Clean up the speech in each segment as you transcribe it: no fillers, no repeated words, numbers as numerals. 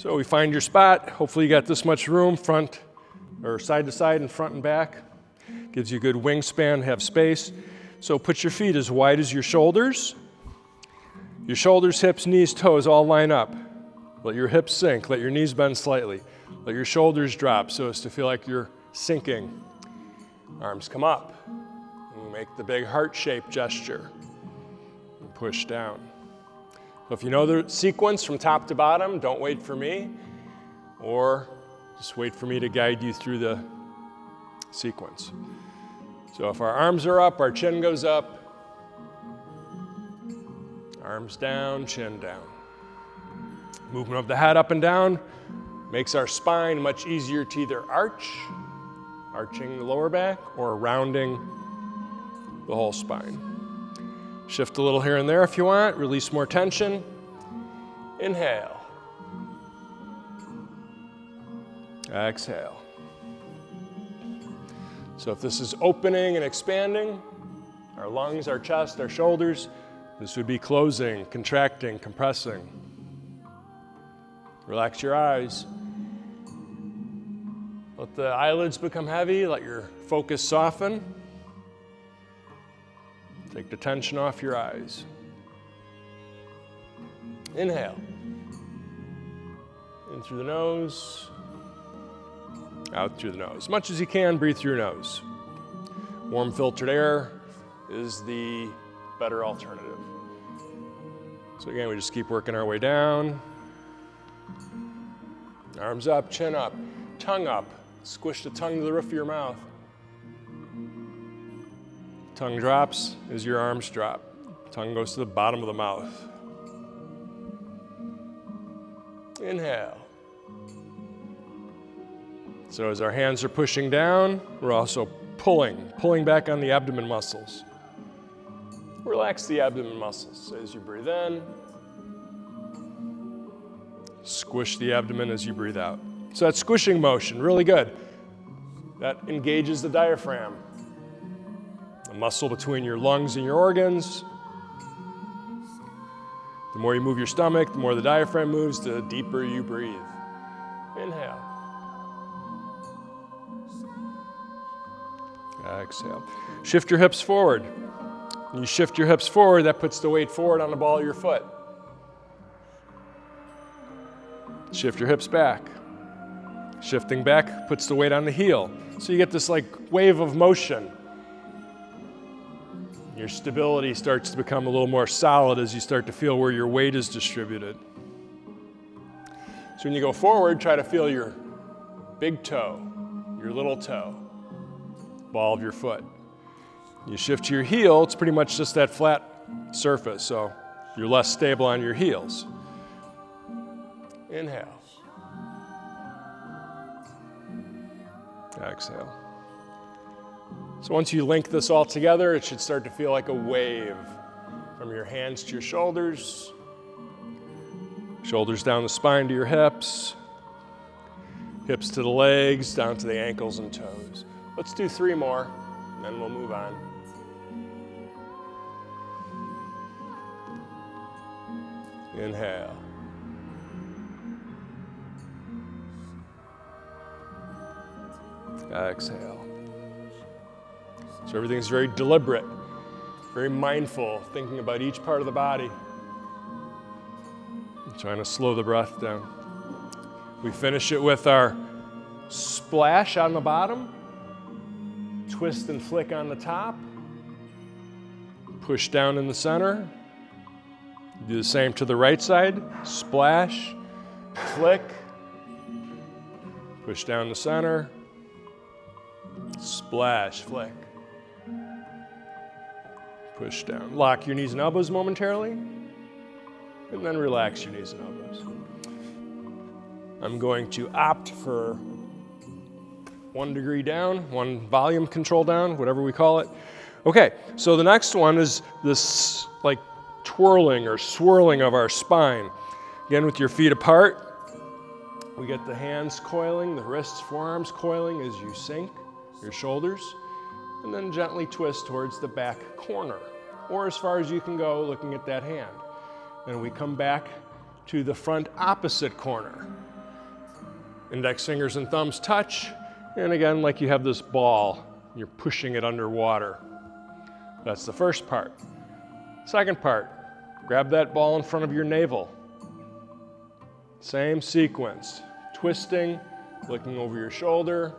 So we find your spot. Hopefully you got this much room, front or side to side and front and back. Gives you a good wingspan, have space. So put your feet as wide as your shoulders. Your shoulders, hips, knees, toes all line up. Let your hips sink, let your knees bend slightly. Let your shoulders drop so as to feel like you're sinking. Arms come up. And we make the big heart-shaped gesture. And push down. So if you know the sequence from top to bottom, don't wait for me, or just wait for me to guide you through the sequence. So if our arms are up, our chin goes up. Arms down, chin down. Movement of the head up and down makes our spine much easier to either arching the lower back, or rounding the whole spine. Shift a little here and there if you want, release more tension. Inhale. Exhale. So if this is opening and expanding, our lungs, our chest, our shoulders, this would be closing, contracting, compressing. Relax your eyes. Let the eyelids become heavy, let your focus soften. Take the tension off your eyes. Inhale. In through the nose, out through the nose. As much as you can, breathe through your nose. Warm filtered air is the better alternative. So again, we just keep working our way down. Arms up, chin up, tongue up. Squish the tongue to the roof of your mouth. Tongue drops as your arms drop. Tongue goes to the bottom of the mouth. Inhale. So as our hands are pushing down, we're also pulling back on the abdomen muscles. Relax the abdomen muscles as you breathe in. Squish the abdomen as you breathe out. So that squishing motion, really good. That engages the diaphragm, the muscle between your lungs and your organs. The more you move your stomach, the more the diaphragm moves, the deeper you breathe. Inhale. Exhale. Shift your hips forward. When you shift your hips forward, that puts the weight forward on the ball of your foot. Shift your hips back. Shifting back puts the weight on the heel. So you get this like wave of motion. Your stability starts to become a little more solid as you start to feel where your weight is distributed. So when you go forward, try to feel your big toe, your little toe, ball of your foot. You shift to your heel, it's pretty much just that flat surface, so you're less stable on your heels. Inhale. Exhale. So once you link this all together, it should start to feel like a wave from your hands to your shoulders, shoulders down the spine to your hips, hips to the legs, down to the ankles and toes. Let's do 3 more, and then we'll move on. Inhale. Exhale. So everything's very deliberate, very mindful, thinking about each part of the body. I'm trying to slow the breath down. We finish it with our splash on the bottom, twist and flick on the top, push down in the center. Do the same to the right side, splash, flick, push down the center, splash, flick. Push down. Lock your knees and elbows momentarily, and then relax your knees and elbows. I'm going to opt for 1 degree down, 1 volume control down, whatever we call it. Okay, so the next one is this like twirling or swirling of our spine. Again, with your feet apart, we get the hands coiling, the wrists, forearms coiling as you sink your shoulders, and then gently twist towards the back corner, or as far as you can go looking at that hand. And we come back to the front opposite corner. Index fingers and thumbs touch, and again, like you have this ball, you're pushing it underwater. That's the first part. Second part, grab that ball in front of your navel. Same sequence, twisting, looking over your shoulder,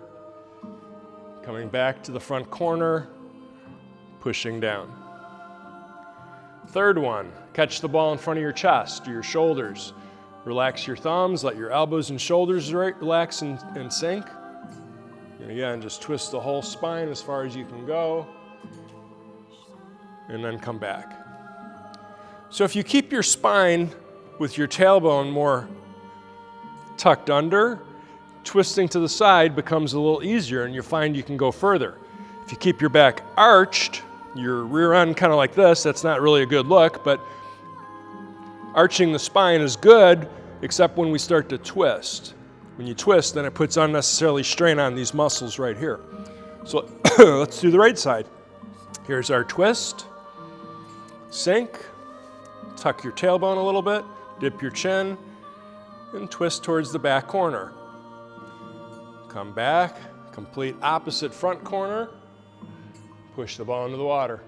coming back to the front corner, pushing down. Third one, catch the ball in front of your chest or your shoulders. Relax your thumbs, let your elbows and shoulders relax and sink. And again, just twist the whole spine as far as you can go, and then come back. So if you keep your spine with your tailbone more tucked under, twisting to the side becomes a little easier, and you find you can go further. If you keep your back arched, your rear end kind of like this, that's not really a good look, but arching the spine is good, except when we start to twist. When you twist, then it puts unnecessarily strain on these muscles right here. So let's do the right side. Here's our twist, sink, tuck your tailbone a little bit, dip your chin, and twist towards the back corner. Come back, complete opposite front corner, push the ball into the water.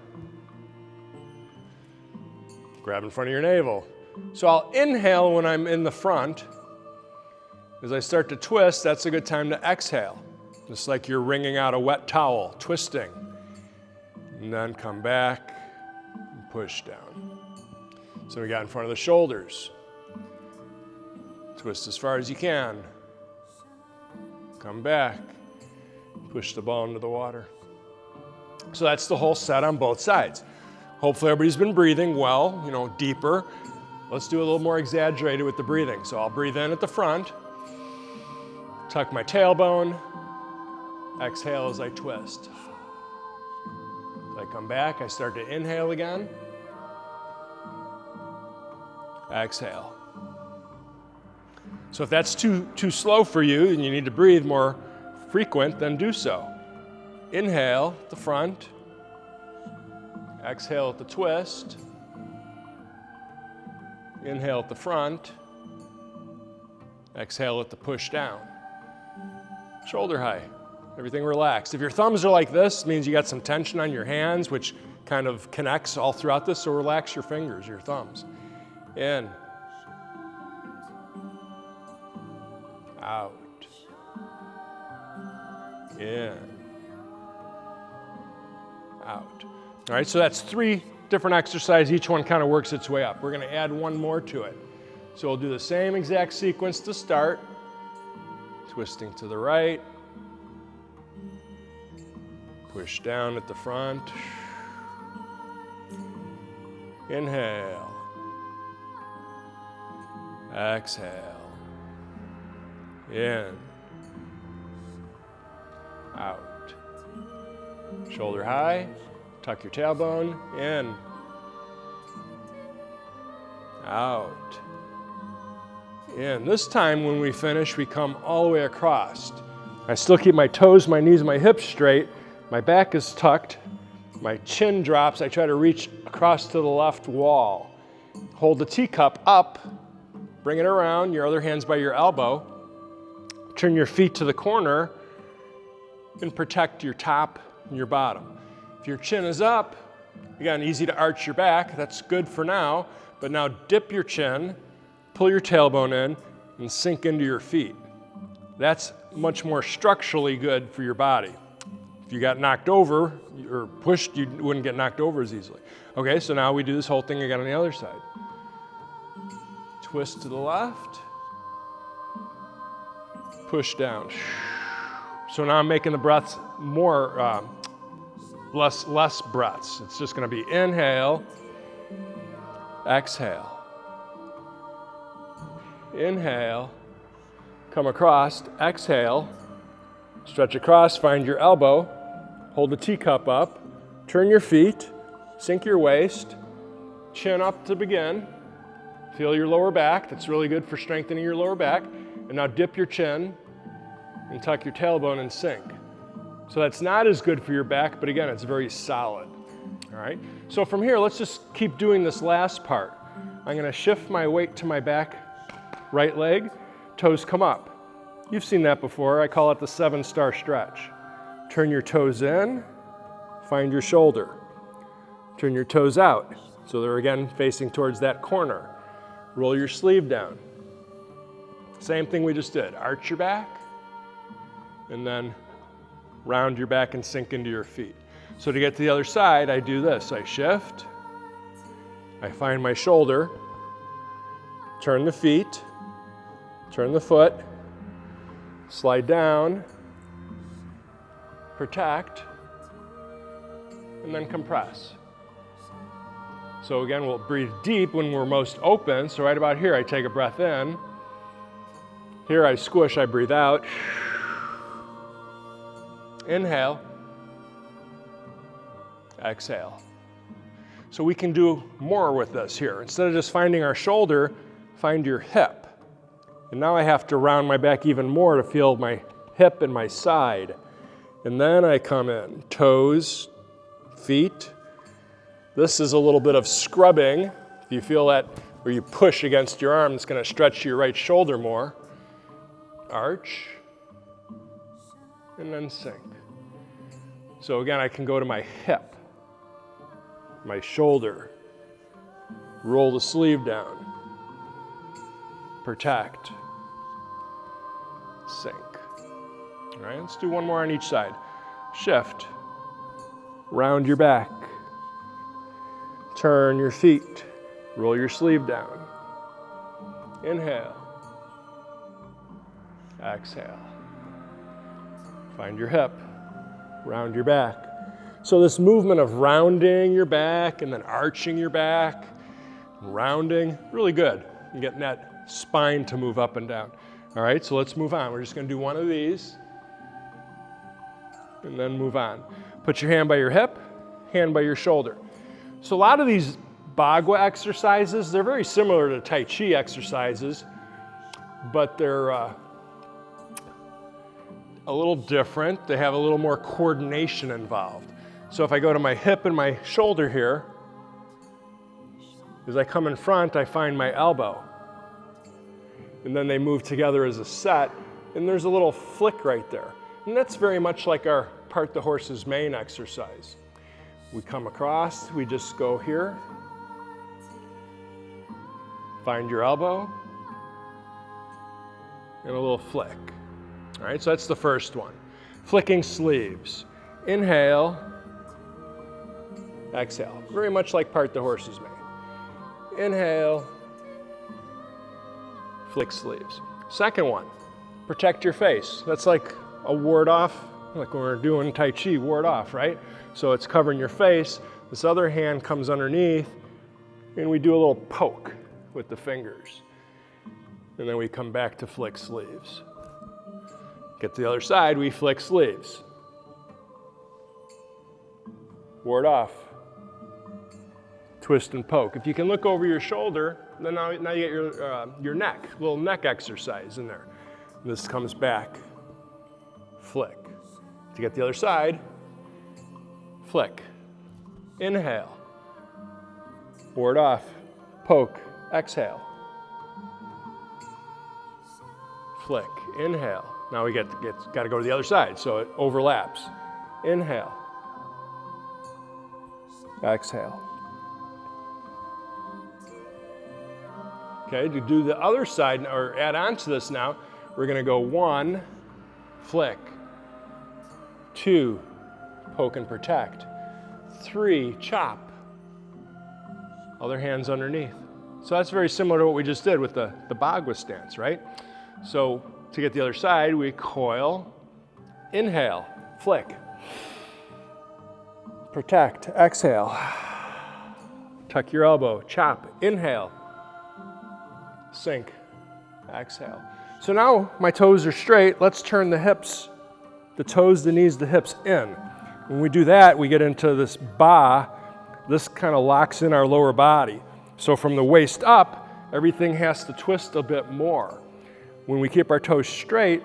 Grab in front of your navel. So I'll inhale when I'm in the front. As I start to twist, that's a good time to exhale. Just like you're wringing out a wet towel, twisting. And then come back and push down. So we got in front of the shoulders. Twist as far as you can. Come back. Push the ball into the water. So that's the whole set on both sides. Hopefully everybody's been breathing well, deeper. Let's do a little more exaggerated with the breathing. So I'll breathe in at the front, tuck my tailbone, exhale as I twist. As I come back, I start to inhale again, exhale. So if that's too slow for you and you need to breathe more frequent, then do so. Inhale at the front, exhale at the twist, inhale at the front, exhale at the push down. Shoulder high, everything relaxed. If your thumbs are like this, it means you got some tension on your hands, which kind of connects all throughout this, so relax your fingers, your thumbs. In, out, in, out. All right, so that's 3 different exercises. Each one kind of works its way up. We're going to add one more to it. So we'll do the same exact sequence to start. Twisting to the right. Push down at the front. Inhale. Exhale. In. Out. Shoulder high. Tuck your tailbone. In. Out. In. This time when we finish, we come all the way across. I still keep my toes, my knees, my hips straight. My back is tucked. My chin drops. I try to reach across to the left wall. Hold the teacup up. Bring it around. Your other hand's by your elbow. Turn your feet to the corner and protect your top and your bottom. If your chin is up, again, easy to arch your back. That's good for now. But now dip your chin, pull your tailbone in, and sink into your feet. That's much more structurally good for your body. If you got knocked over or pushed, you wouldn't get knocked over as easily. Okay, so now we do this whole thing again on the other side. Twist to the left. Push down. So now I'm making the breaths more, less breaths. It's just going to be inhale, exhale. Inhale, come across, exhale, stretch across, find your elbow, hold the teacup up, turn your feet, sink your waist, chin up to begin, feel your lower back. That's really good for strengthening your lower back. And now dip your chin and tuck your tailbone and sink. So that's not as good for your back, but again, it's very solid. All right, so from here, let's just keep doing this last part. I'm gonna shift my weight to my back right leg, toes come up. You've seen that before. I call it the 7-star stretch. Turn your toes in, find your shoulder. Turn your toes out, so they're again facing towards that corner. Roll your sleeve down. Same thing we just did. Arch your back, and then round your back and sink into your feet. So to get to the other side, I do this. I shift, I find my shoulder, turn the feet, turn the foot, slide down, protect, and then compress. So again, we'll breathe deep when we're most open. So right about here, I take a breath in. Here I squish, I breathe out. Inhale. Exhale. So we can do more with this here. Instead of just finding our shoulder, find your hip. And now I have to round my back even more to feel my hip and my side. And then I come in, toes, feet. This is a little bit of scrubbing. If you feel that where you push against your arm, it's going to stretch your right shoulder more. Arch, and then sink. So again, I can go to my hip, my shoulder, roll the sleeve down, protect, sink. All right, let's do one more on each side. Shift, round your back, turn your feet, roll your sleeve down. Inhale, exhale. Find your hip, round your back. So this movement of rounding your back and then arching your back, rounding, really good. And getting that spine to move up and down. All right, so let's move on. We're just gonna do one of these and then move on. Put your hand by your hip, hand by your shoulder. So a lot of these Bagua exercises, they're very similar to Tai Chi exercises, but they're a little different. They have a little more coordination involved. So if I go to my hip and my shoulder here, as I come in front, I find my elbow. And then they move together as a set, and there's a little flick right there. And that's very much like our part the horse's mane exercise. We come across, we just go here, find your elbow, and a little flick. All right, so that's the first one. Flicking sleeves. Inhale, exhale. Very much like part the horse's mane. Inhale, flick sleeves. Second one, protect your face. That's like a ward off, like when we're doing Tai Chi, ward off, right? So it's covering your face. This other hand comes underneath, and we do a little poke with the fingers. And then we come back to flick sleeves. Get to the other side, we flick sleeves. Ward off. Twist and poke. If you can look over your shoulder, then now you get your neck, little neck exercise in there. This comes back, flick. To get the other side, flick. Inhale. Ward off. Poke. Exhale. Flick. Inhale. Now we got to go to the other side, so it overlaps. Inhale. Exhale. Okay, to do the other side, or add on to this now, we're going to go 1, flick. 2, poke and protect. 3, chop. Other hands underneath. So that's very similar to what we just did with the Bagua stance, right? So to get the other side, we coil, inhale, flick. Protect, exhale. Tuck your elbow, chop, inhale. Sink, exhale. So now my toes are straight. Let's turn the hips, the toes, the knees, the hips in. When we do that, we get into this ba. This kind of locks in our lower body. So from the waist up, everything has to twist a bit more. When we keep our toes straight,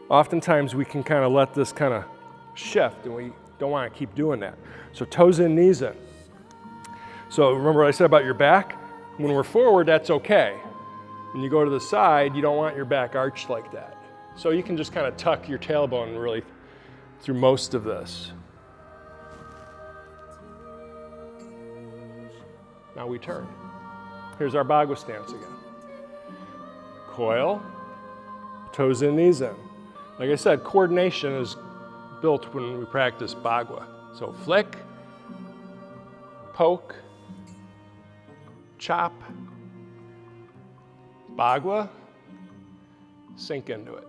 oftentimes we can kind of let this kind of shift, and we don't want to keep doing that. So toes in, knees in. So remember what I said about your back? When we're forward, that's okay. When you go to the side, you don't want your back arched like that. So you can just kind of tuck your tailbone really through most of this. Now we turn. Here's our Bagua stance again. Coil, toes in, knees in. Like I said, coordination is built when we practice Bagua. So flick, poke, chop, Bagua, sink into it.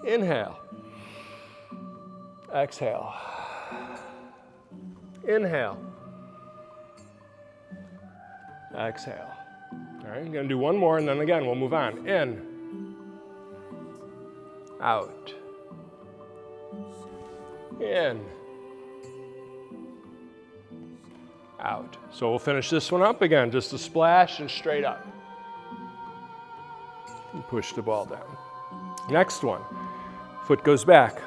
Inhale, exhale, inhale, exhale. All right, I'm gonna do one more and then again, we'll move on. In, out, in, out. So we'll finish this one up again, just a splash and straight up. And push the ball down. Next one, foot goes back.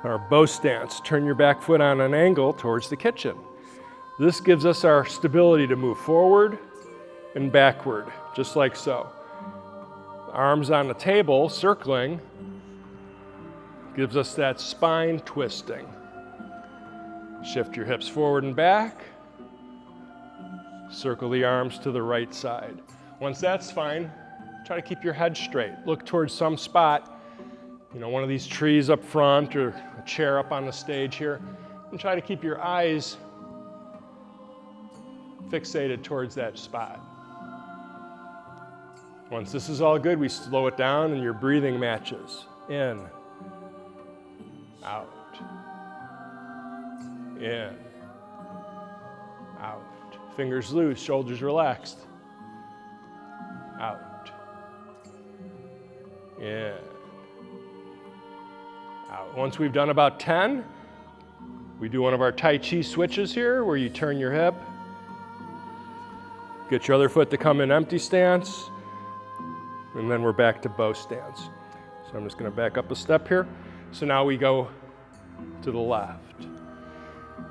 Our bow stance, turn your back foot on an angle towards the kitchen. This gives us our stability to move forward and backward, just like so. Arms on the table, circling, gives us that spine twisting. Shift your hips forward and back. Circle the arms to the right side. Once that's fine, try to keep your head straight. Look towards some spot, one of these trees up front or a chair up on the stage here, and try to keep your eyes fixated towards that spot. Once this is all good, we slow it down and your breathing matches. In, out, in, out. Fingers loose, shoulders relaxed. Out, in, out. Once we've done about 10, we do one of our Tai Chi switches here where you turn your hip, get your other foot to come in empty stance, and then we're back to bow stance. So I'm just going to back up a step here. So now we go to the left.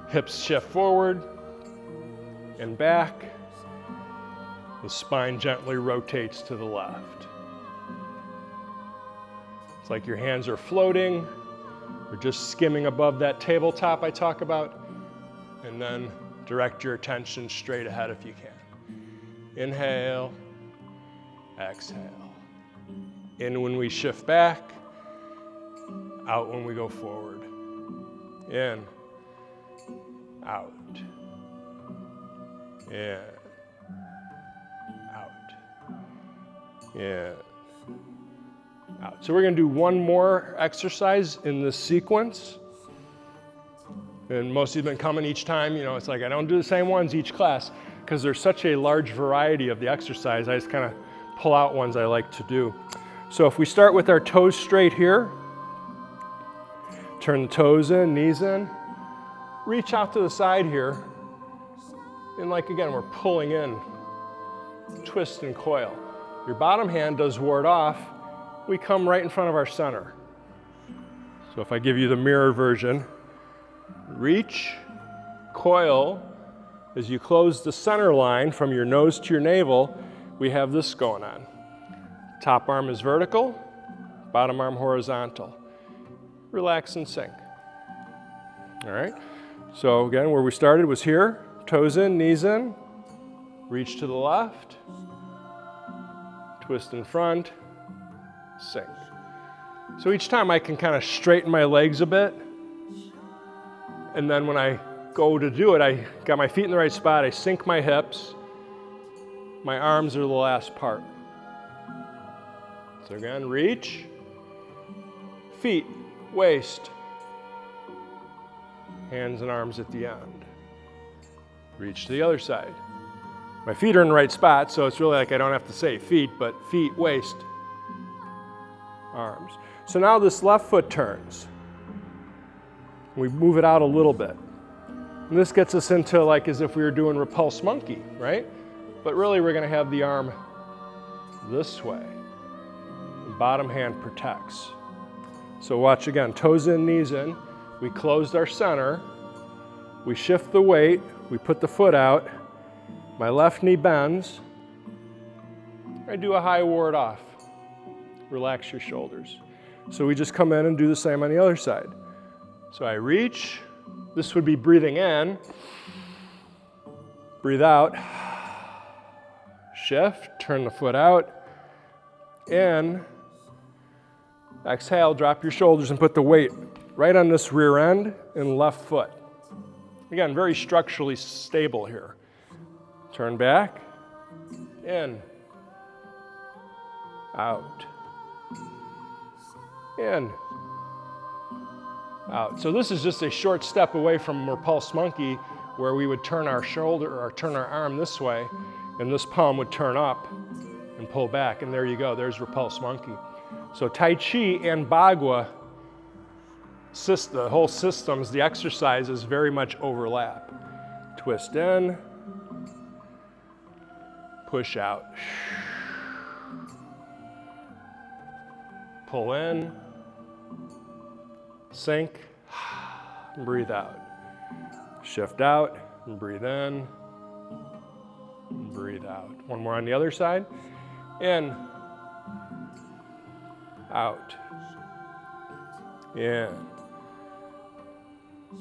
Hips shift forward and back. The spine gently rotates to the left. It's like your hands are floating or just skimming above that tabletop I talk about. And then direct your attention straight ahead if you can. Inhale, exhale. In when we shift back, out when we go forward. In, out, in, out, in, out. So we're going to do one more exercise in this sequence. And most of you have been coming each time, it's like I don't do the same ones each class because there's such a large variety of the exercise. I just kind of pull out ones I like to do. So if we start with our toes straight here, turn the toes in, knees in, reach out to the side here, and again, we're pulling in, twist and coil. Your bottom hand does ward off, we come right in front of our center. So if I give you the mirror version, reach, coil, as you close the center line from your nose to your navel, we have this going on. Top arm is vertical, bottom arm horizontal. Relax and sink. All right, so again, where we started was here, toes in, knees in, reach to the left, twist in front, sink. So each time I can kind of straighten my legs a bit, and then when I go to do it, I got my feet in the right spot, I sink my hips, my arms are the last part. So again, reach, feet, waist, hands and arms at the end. Reach to the other side. My feet are in the right spot, so it's really like I don't have to say feet, but feet, waist, arms. So now this left foot turns. We move it out a little bit. And this gets us into as if we were doing repulse monkey, right? But really we're going to have the arm this way. The bottom hand protects. So watch again, toes in, knees in. We closed our center. We shift the weight. We put the foot out. My left knee bends. I do a high ward off. relax your shoulders. So we just come in and do the same on the other side. So I reach. This would be breathing in. Breathe out. Shift, turn the foot out. In. Exhale, drop your shoulders and put the weight right on this rear end and left foot. Again, very structurally stable here. Turn back. In. Out. In. Out. So this is just a short step away from repulsed monkey, where we would turn our shoulder or turn our arm this way, and this palm would turn up and pull back, and there you go, there's repulsed monkey. So Tai Chi and Bagua, the whole systems, the exercises very much overlap. Twist in, push out. Pull in, sink, and breathe out. Shift out, and breathe in, and breathe out. One more on the other side. In, out, in,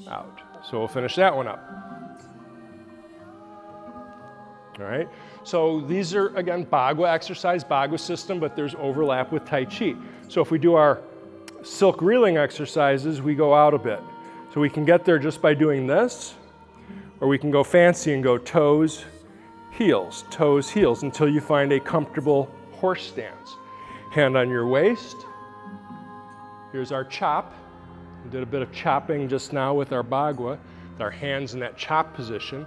out. So we'll finish that one up. All right, so these are, again, Bagua exercise, Bagua system, but there's overlap with Tai Chi. So if we do our silk reeling exercises, we go out a bit. So we can get there just by doing this, or we can go fancy and go toes, heels, until you find a comfortable horse stance. Hand on your waist. Here's our chop. We did a bit of chopping just now with our Bagua, with our hands in that chop position.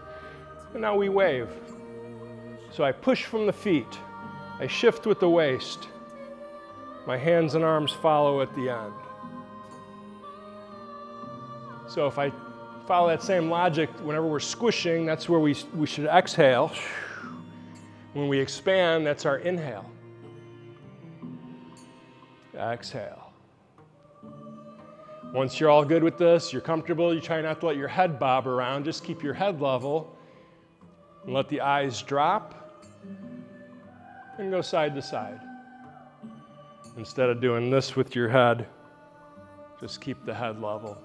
And now we wave. So I push from the feet. I shift with the waist. My hands and arms follow at the end. So if I follow that same logic, whenever we're squishing, that's where we should exhale. When we expand, that's our inhale. Exhale. Once you're all good with this, you're comfortable, you try not to let your head bob around, just keep your head level and let the eyes drop and go side to side. Instead of doing this with your head, just keep the head level.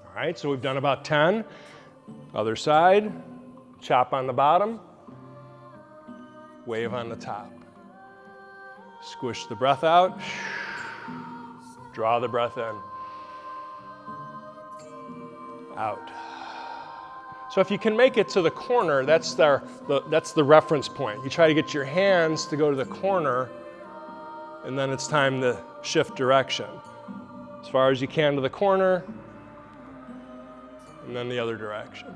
All right, so we've done about 10. Other side, chop on the bottom, wave on the top. Squish the breath out, draw the breath in, out. So if you can make it to the corner, that's the reference point. You try to get your hands to go to the corner, and then it's time to shift direction. As far as you can to the corner, and then the other direction.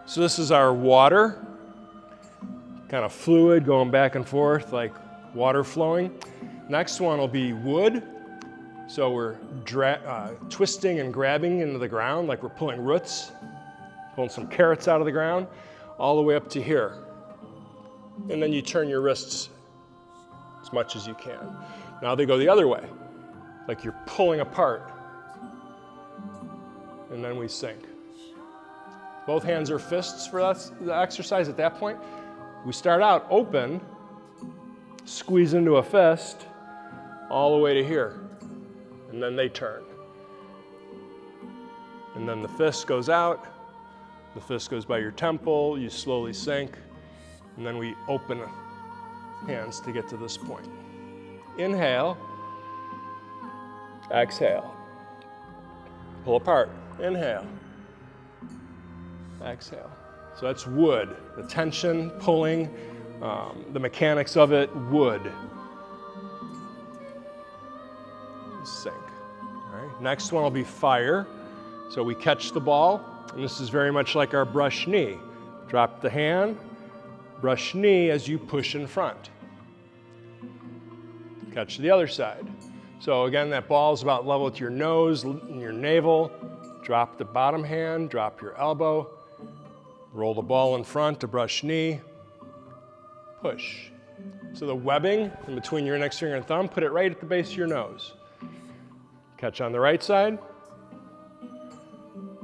So this is our water, kind of fluid going back and forth like water flowing. Next one will be wood. So we're twisting and grabbing into the ground like we're pulling roots, pulling some carrots out of the ground, all the way up to here. And then you turn your wrists as much as you can. Now they go the other way, like you're pulling apart. And then we sink. Both hands are fists for the exercise at that point. We start out open, squeeze into a fist, all the way to here. And then they turn. And then the fist goes out, the fist goes by your temple, you slowly sink, and then we open hands to get to this point. Inhale, exhale, pull apart, inhale, exhale. So that's wood, the tension, pulling, the mechanics of it, wood. Sink. All right. Next one will be fire. So we catch the ball, and this is very much like our brush knee. Drop the hand, brush knee as you push in front. Catch the other side. So again, that ball is about level with your nose and your navel. Drop the bottom hand, drop your elbow, roll the ball in front to brush knee, push. So the webbing in between your index finger and thumb, put it right at the base of your nose. Catch on the right side.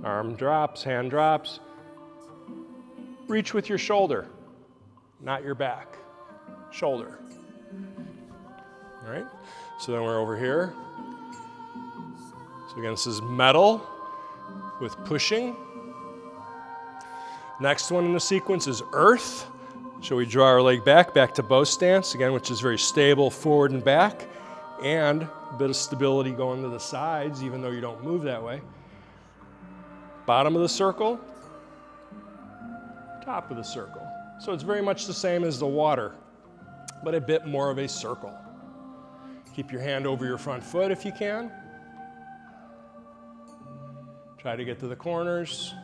Arm drops, hand drops. Reach with your shoulder, not your back. Shoulder. All right, so then we're over here. So again, this is metal with pushing. Next one in the sequence is earth. So we draw our leg back to bow stance, again, which is very stable forward and back, and a bit of stability going to the sides, even though you don't move that way. Bottom of the circle, top of the circle. So it's very much the same as the water, but a bit more of a circle. Keep your hand over your front foot if you can. Try to get to the corners.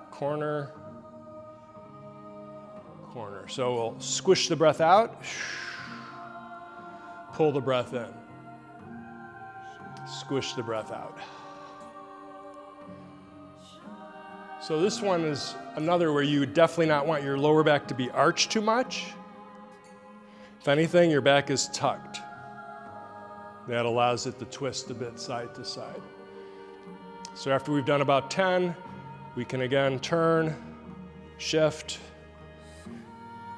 Corner, corner. So we'll squish the breath out, pull the breath in, squish the breath out. So this one is another where you would definitely not want your lower back to be arched too much. If anything, your back is tucked. That allows it to twist a bit side to side. So after we've done about 10, we can again turn, shift,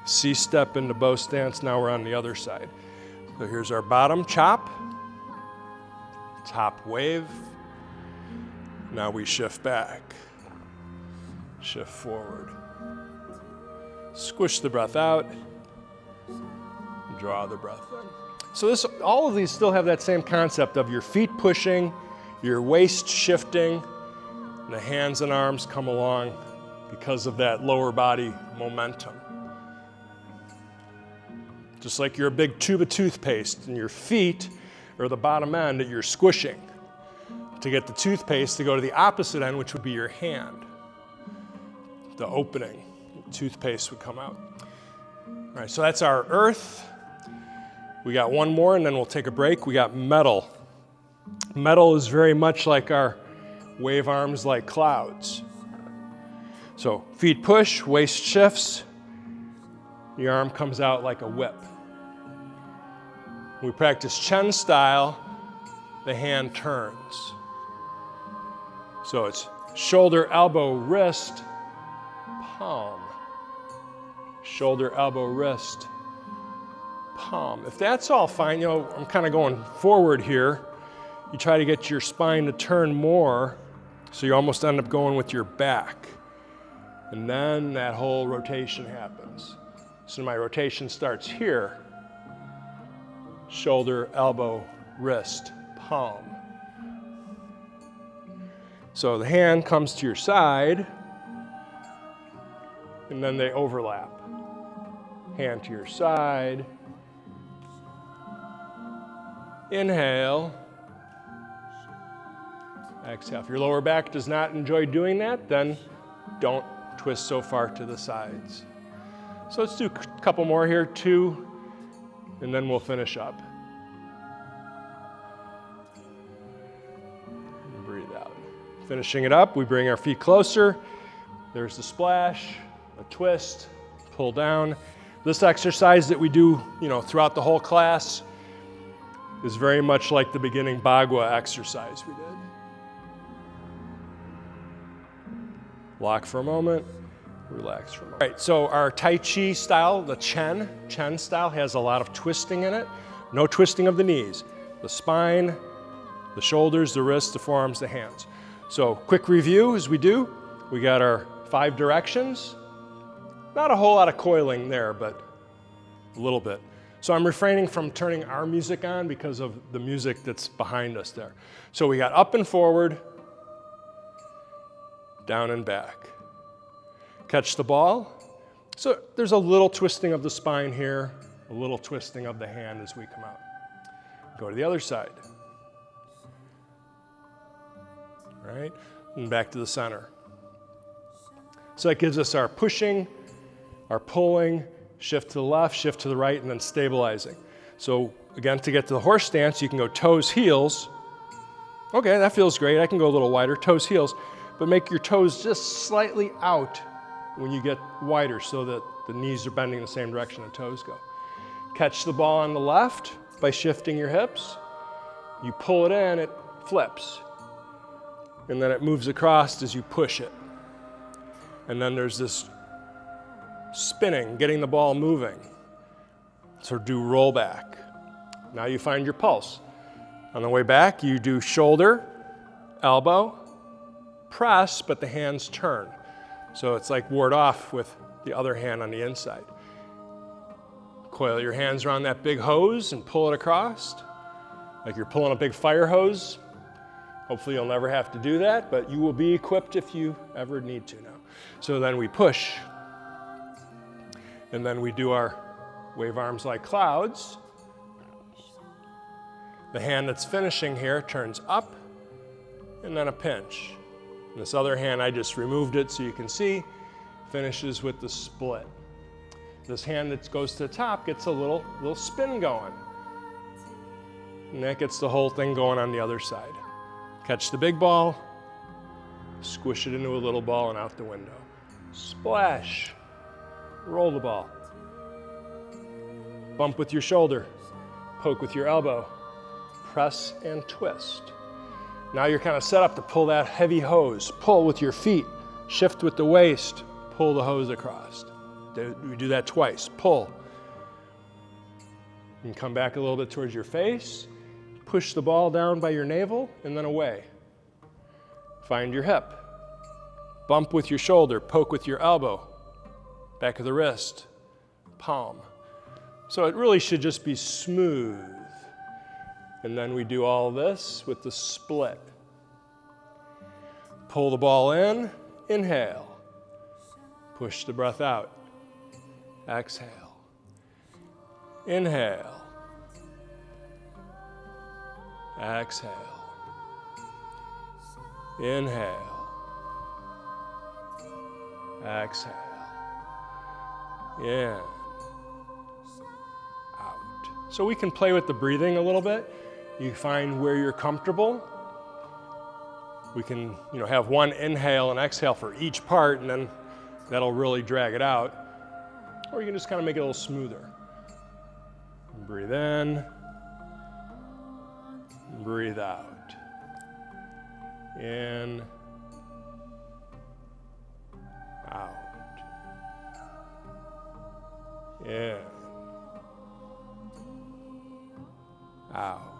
C-step into bow stance. Now we're on the other side. So here's our bottom chop, top wave. Now we shift back, shift forward. Squish the breath out, draw the breath in. So all of these still have that same concept of your feet pushing, your waist shifting, and the hands and arms come along because of that lower body momentum. Just like you're a big tube of toothpaste and your feet are the bottom end that you're squishing to get the toothpaste to go to the opposite end, which would be your hand. The opening, the toothpaste would come out. All right, so that's our earth. We got one more and then we'll take a break. We got metal. Metal is very much like our wave arms like clouds. So feet push, waist shifts, the arm comes out like a whip. We practice Chen style, the hand turns. So it's shoulder, elbow, wrist, palm. Shoulder, elbow, wrist, palm. If that's all fine, I'm kind of going forward here. You try to get your spine to turn more, so you almost end up going with your back. And then that whole rotation happens. So my rotation starts here. Shoulder, elbow, wrist, palm. So the hand comes to your side, and then they overlap. Hand to your side. Inhale. Exhale. If your lower back does not enjoy doing that, then don't twist so far to the sides. So let's do a couple more here, 2, and then we'll finish up. And breathe out. Finishing it up, we bring our feet closer. There's the splash, a twist, pull down. This exercise that we do, throughout the whole class is very much like the beginning Bagua exercise we did. Lock for a moment, relax for a moment. All right, so our Tai Chi style, the Chen style, has a lot of twisting in it. No twisting of the knees, the spine, the shoulders, the wrists, the forearms, the hands. So quick review as we do. We got our 5 directions. Not a whole lot of coiling there, but a little bit. So I'm refraining from turning our music on because of the music that's behind us there. So we got up and forward, down and back. Catch the ball. So there's a little twisting of the spine here, a little twisting of the hand as we come out. Go to the other side. All right, and back to the center. So that gives us our pushing, our pulling, shift to the left, shift to the right, and then stabilizing. So again, to get to the horse stance, you can go toes, heels. Okay, that feels great. I can go a little wider, toes, heels. But make your toes just slightly out when you get wider so that the knees are bending the same direction the toes go. Catch the ball on the left by shifting your hips. You pull it in, it flips. And then it moves across as you push it. And then there's this spinning, getting the ball moving. So do roll back. Now you find your pulse. On the way back, you do shoulder, elbow, press, but the hands turn. So it's like ward off with the other hand on the inside. Coil your hands around that big hose and pull it across, like you're pulling a big fire hose. Hopefully you'll never have to do that, but you will be equipped if you ever need to now. So then we push, and then we do our wave arms like clouds. The hand that's finishing here turns up, and then a pinch. And this other hand, I just removed it so you can see, finishes with the split. This hand that goes to the top gets a little spin going. And that gets the whole thing going on the other side. Catch the big ball, squish it into a little ball and out the window. Splash, roll the ball. Bump with your shoulder, poke with your elbow, press and twist. Now you're kind of set up to pull that heavy hose. Pull with your feet, shift with the waist, pull the hose across. We do that twice. Pull. And come back a little bit towards your face. Push the ball down by your navel and then away. Find your hip. Bump with your shoulder. Poke with your elbow. Back of the wrist. Palm. So it really should just be smooth. And then we do all this with the split. Pull the ball in. Inhale. Push the breath out. Exhale. Inhale. Exhale. Inhale. Exhale. In. Out. So we can play with the breathing a little bit. You find where you're comfortable. We can, have one inhale and exhale for each part, and then that'll really drag it out. Or you can just kind of make it a little smoother. Breathe in. Breathe out. In. Out. In. Out.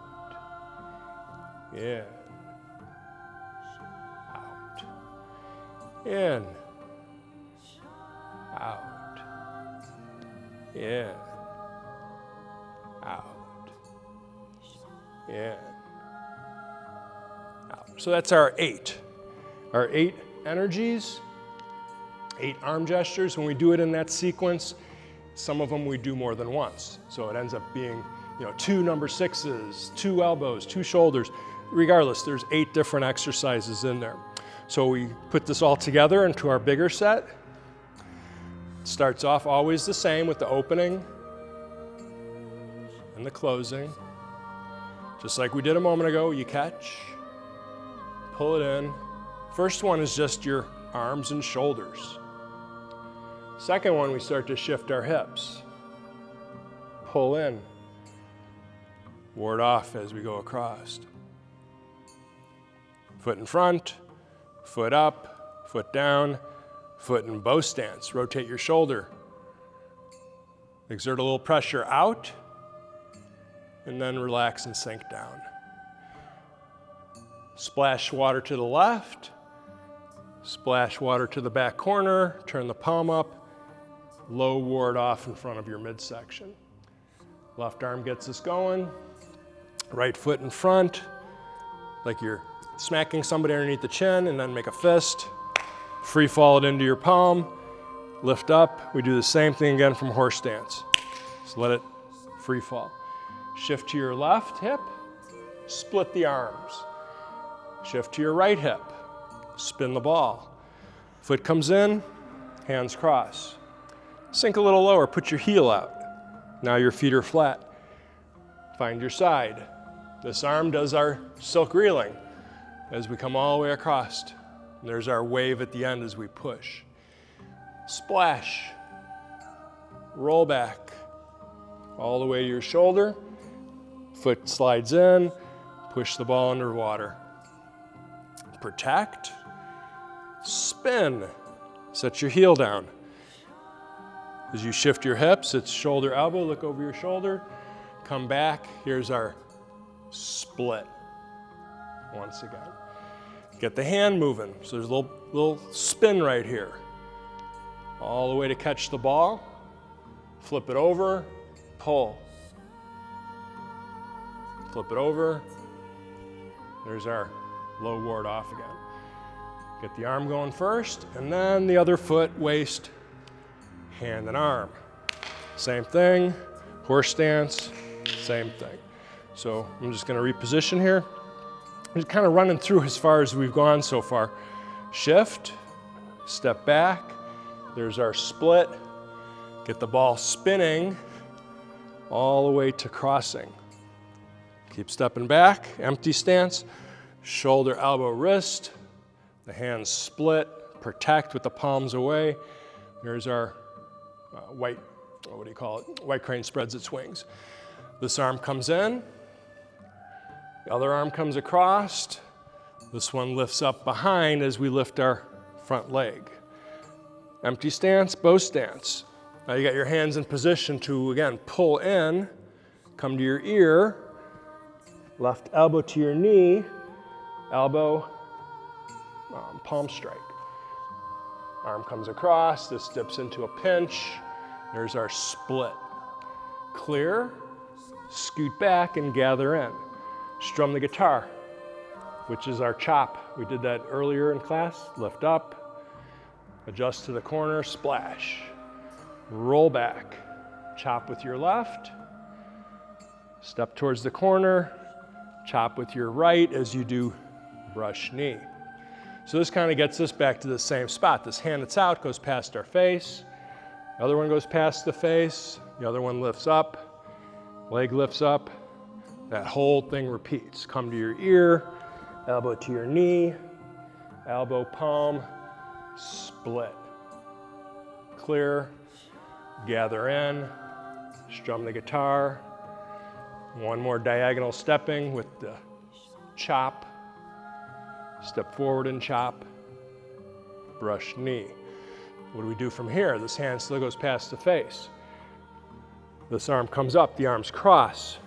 In. Out. In. Out. In. Out. In. Out. So that's our 8. Our 8 energies, 8 arm gestures. When we do it in that sequence, some of them we do more than once. So it ends up being, 2 number 6s, 2 elbows, 2 shoulders. Regardless, there's 8 different exercises in there. So we put this all together into our bigger set. It starts off always the same with the opening and the closing. Just like we did a moment ago, you catch, pull it in. First one is just your arms and shoulders. Second one, we start to shift our hips. Pull in. Ward off as we go across. Foot in front, foot up, foot down, foot in bow stance. Rotate your shoulder. Exert a little pressure out, and then relax and sink down. Splash water to the left, splash water to the back corner, turn the palm up, low ward off in front of your midsection. Left arm gets us going, right foot in front, like you're smacking somebody underneath the chin, and then make a fist, free fall it into your palm, lift up. We do the same thing again from horse stance. So let it free fall. Shift to your left hip, split the arms. Shift to your right hip, spin the ball. Foot comes in, hands cross. Sink a little lower, put your heel out. Now your feet are flat. Find your side. This arm does our silk reeling as we come all the way across. There's our wave at the end as we push. Splash. Roll back. All the way to your shoulder. Foot slides in. Push the ball underwater. Protect. Spin. Set your heel down. As you shift your hips, it's shoulder, elbow, look over your shoulder, come back. Here's our split. Once again. Get the hand moving. So there's a little spin right here. All the way to catch the ball. Flip it over, pull. Flip it over. There's our low ward off again. Get the arm going first, and then the other foot, waist, hand and arm. Same thing, horse stance, same thing. So I'm just gonna reposition here. I'm just kind of running through as far as we've gone so far. Shift, step back, there's our split. Get the ball spinning all the way to crossing. Keep stepping back, empty stance, shoulder, elbow, wrist, the hands split, protect with the palms away. There's our white crane spreads its wings. This arm comes in, the other arm comes across. This one lifts up behind as we lift our front leg. Empty stance, bow stance. Now you got your hands in position to, again, pull in, come to your ear, left elbow to your knee, elbow, palm strike. Arm comes across, this dips into a pinch. There's our split. Clear, scoot back and gather in. Strum the guitar, which is our chop. We did that earlier in class. Lift up, adjust to the corner, splash. Roll back, chop with your left, step towards the corner, chop with your right as you do brush knee. So this kind of gets us back to the same spot. This hand that's out goes past our face, the other one goes past the face, the other one lifts up, leg lifts up, that whole thing repeats. Come to your ear, elbow to your knee, elbow, palm, split. Clear, gather in, strum the guitar. One more diagonal stepping with the chop. Step forward and chop, brush knee. What do we do from here? This hand still goes past the face. This arm comes up, the arms cross.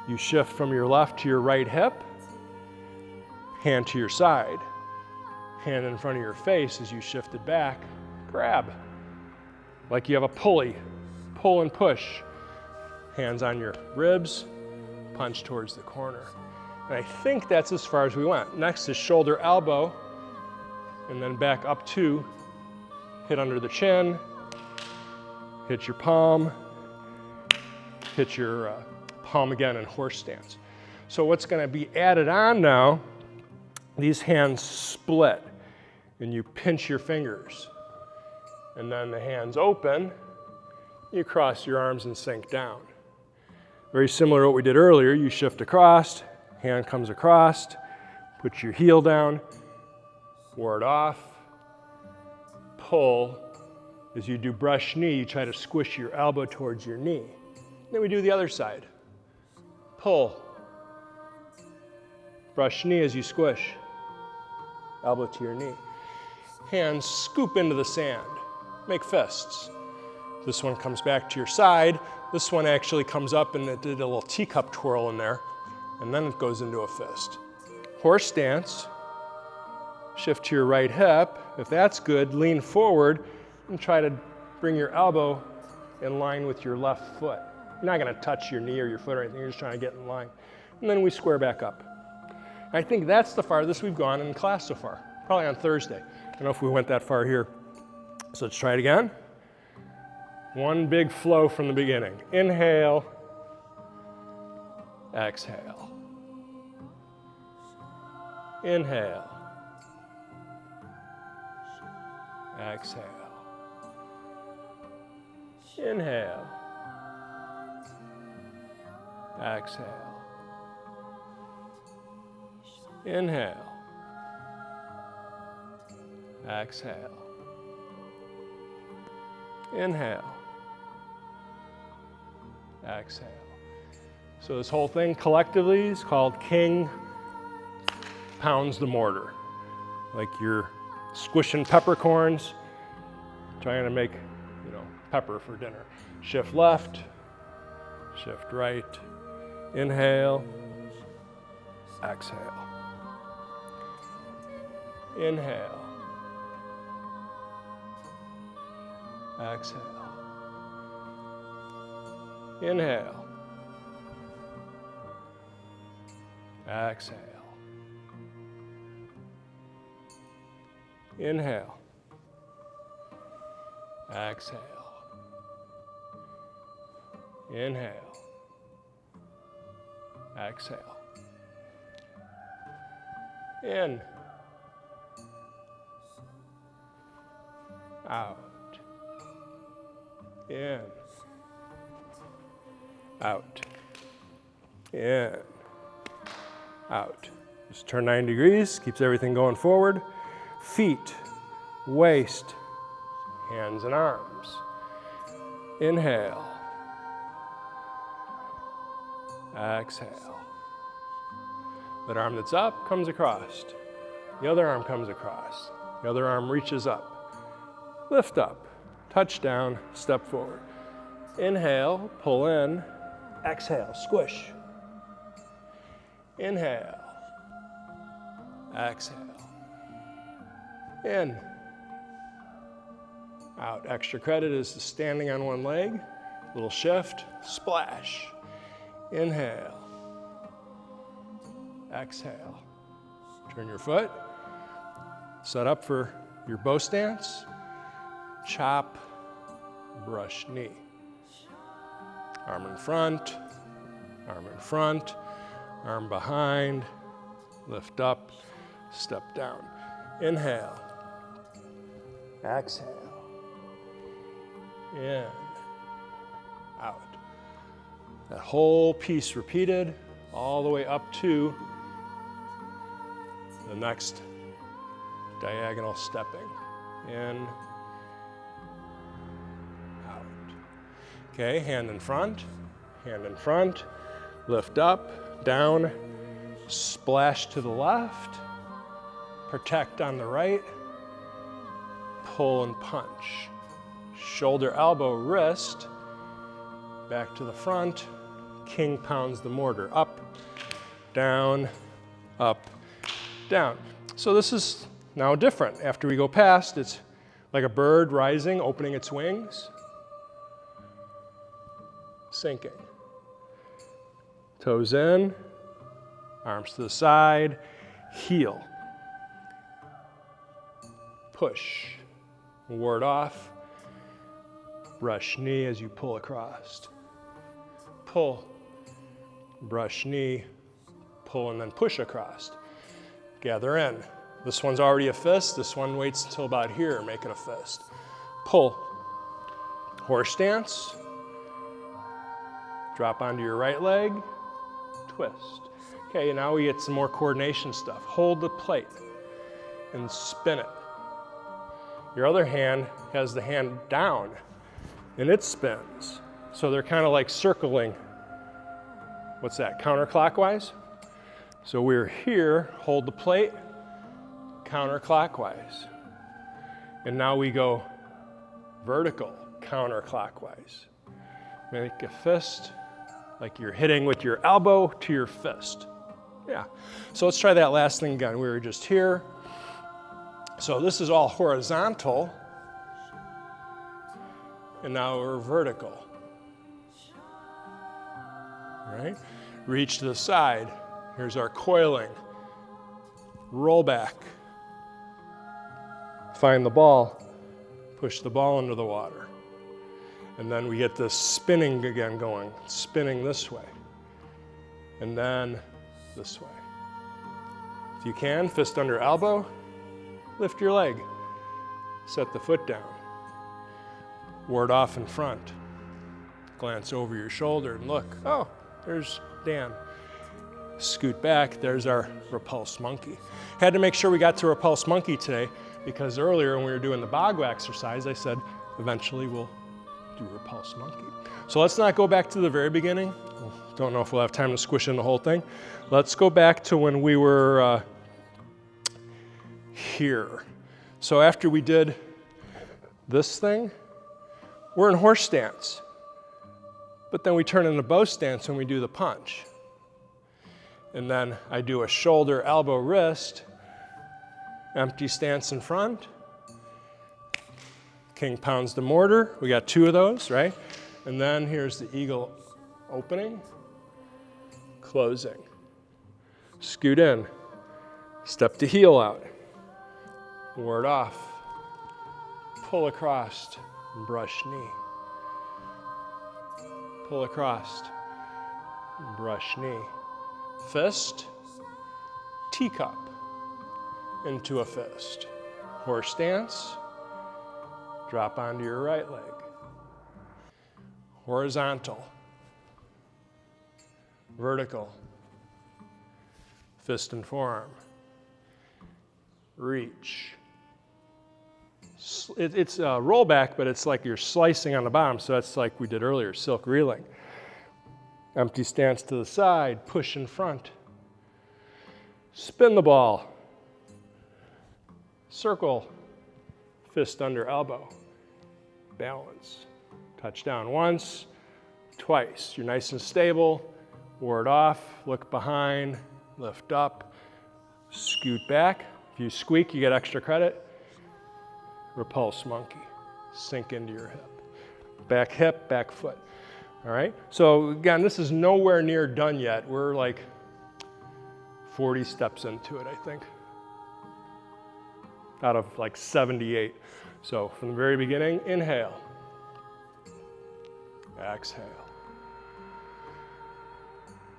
You shift from your left to your right hip, hand to your side, hand in front of your face as you shift it back, grab. Like you have a pulley, pull and push. Hands on your ribs, punch towards the corner. And I think that's as far as we went. Next is shoulder, elbow, and then back up to hit under the chin, hit your palm, hit your palm again in horse stance. So what's going to be added on now, these hands split, and you pinch your fingers. And then the hands open, you cross your arms and sink down. Very similar to what we did earlier. You shift across, hand comes across, put your heel down, ward off, pull. As you do brush knee, you try to squish your elbow towards your knee. Then we do the other side. Pull, brush knee as you squish, elbow to your knee. Hands scoop into the sand, make fists. This one comes back to your side. This one actually comes up and it did a little teacup twirl in there, and then it goes into a fist. Horse stance, shift to your right hip. If that's good, lean forward and try to bring your elbow in line with your left foot. You're not gonna touch your knee or your foot or anything, you're just trying to get in line. And then we square back up. I think that's the farthest we've gone in class so far, probably on Thursday. I don't know if we went that far here. So let's try it again. One big flow from the beginning. Inhale, exhale. Inhale, exhale. Inhale, exhale. Inhale, exhale. Inhale, exhale. So this whole thing collectively is called King pounds the mortar. Like you're squishing peppercorns, trying to make, pepper for dinner. Shift left, shift right, inhale, exhale. Inhale, exhale. Inhale, exhale. Inhale, exhale. Inhale, exhale. In, out, in, out, in, out. Just turn 90 degrees, keeps everything going forward. Feet, waist, hands and arms. Inhale, exhale. That arm that's up comes across. The other arm comes across. The other arm reaches up. Lift up, touch down, step forward. Inhale, pull in. Exhale, squish. Inhale, exhale. In, out. Extra credit is the standing on one leg. Little shift, splash. Inhale, exhale. Turn your foot. Set up for your bow stance. Chop, brush knee. Arm in front, arm behind. Lift up, step down. Inhale. Exhale. In. Out. That whole piece repeated all the way up to the next diagonal stepping. In. Out. Okay, hand in front. Lift up, down, splash to the left. Protect on the right, pull and punch. Shoulder, elbow, wrist, back to the front, king pounds the mortar. Up, down, down. So this is now different. After we go past, it's like a bird rising, opening its wings, sinking. Toes in, arms to the side, heel. Push, ward off, brush knee as you pull across. Pull, brush knee, pull and then push across. Gather in. This one's already a fist, this one waits until about here, make it a fist. Pull, horse stance, drop onto your right leg, twist. Okay, now we get some more coordination stuff. Hold the plate and spin it. Your other hand has the hand down and it spins. So they're kind of like circling, what's that, counterclockwise? So we're here, hold the plate, counterclockwise. And now we go vertical, counterclockwise. Make a fist, like you're hitting with your elbow to your fist. Yeah, so let's try that last thing again. We were just here. So this is all horizontal, and now we're vertical. All right, reach to the side. Here's our coiling. Roll back. Find the ball. Push the ball into the water. And then we get this spinning again going, spinning this way. And then this way. If you can, fist under elbow. Lift your leg, set the foot down, ward off in front, glance over your shoulder and look, oh, there's Dan. Scoot back, there's our repulsed monkey. Had to make sure we got to repulsed monkey today because earlier when we were doing the Bagua exercise, I said eventually we'll do repulsed monkey. So let's not go back to the very beginning. Don't know if we'll have time to squish in the whole thing. Let's go back to when we were here. So after we did this thing, we're in horse stance, but then we turn into bow stance when we do the punch. And then I do a shoulder, elbow, wrist, empty stance in front. King pounds the mortar. We got 2 of those, right? And then here's the eagle opening, closing. Scoot in, step the heel out, ward off, pull across, brush knee. Pull across, brush knee. Fist, teacup, into a fist. Horse stance, drop onto your right leg. Horizontal, vertical, fist and forearm. Reach. It's a rollback, but it's like you're slicing on the bottom, so that's like we did earlier, silk reeling. Empty stance to the side, push in front. Spin the ball. Circle, fist under elbow. Balance. Touch down once, twice. You're nice and stable. Ward off, look behind, lift up, scoot back. If you squeak, you get extra credit. Repulse monkey. Sink into your hip, back foot. All right? So again, this is nowhere near done yet. We're like 40 steps into it, I think, out of like 78. So from the very beginning, inhale, exhale,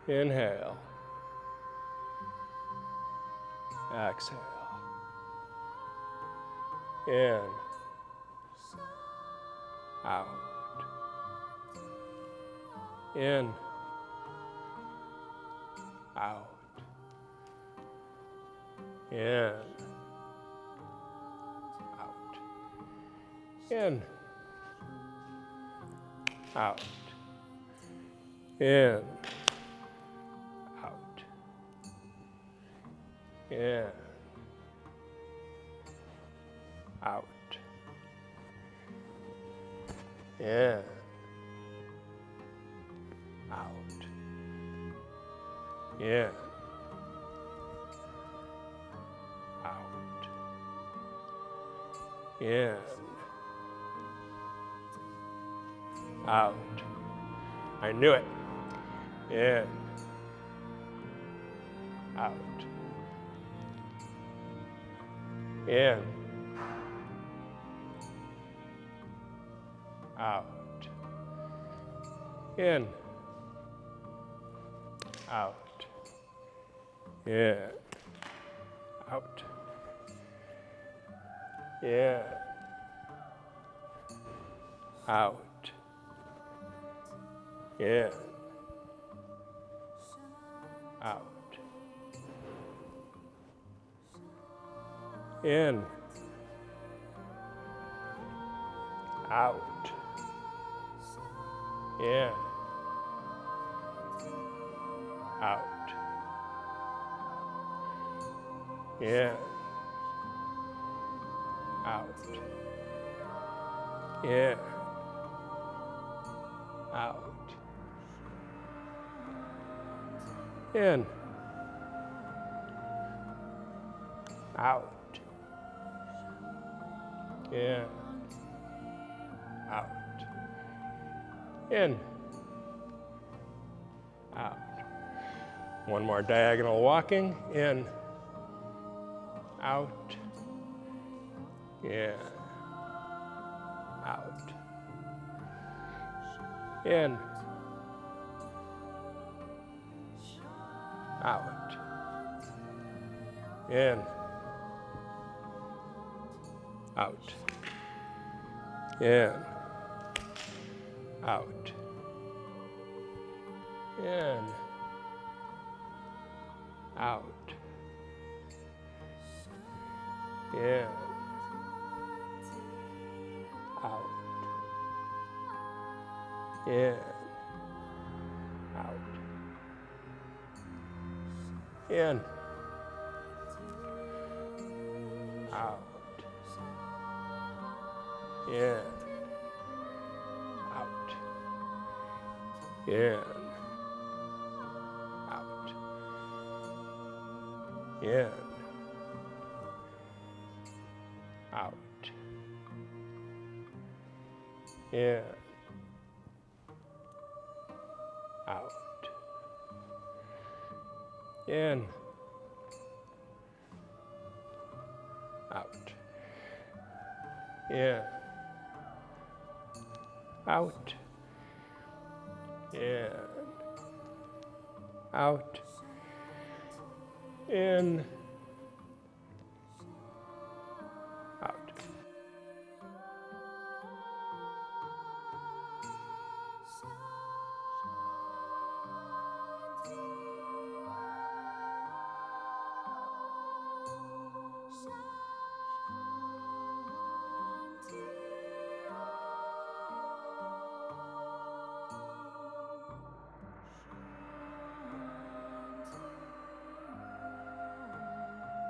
inhale, exhale, in, out, in, out, in, out, in, out, in, out, in, out, in, out, in, out, in, out. I knew it. In, out, in, out, in, out, in, out, in, out, in, out, in, out, in, out, in, out, in, out, in, out, in, out, in, out. One more diagonal walking, in, out, in, out, in, out, in, out, in, out, in, out, in, out, in, out, in, out, in, in, out, in, out, in, out, in, out, in, out, in, out, in,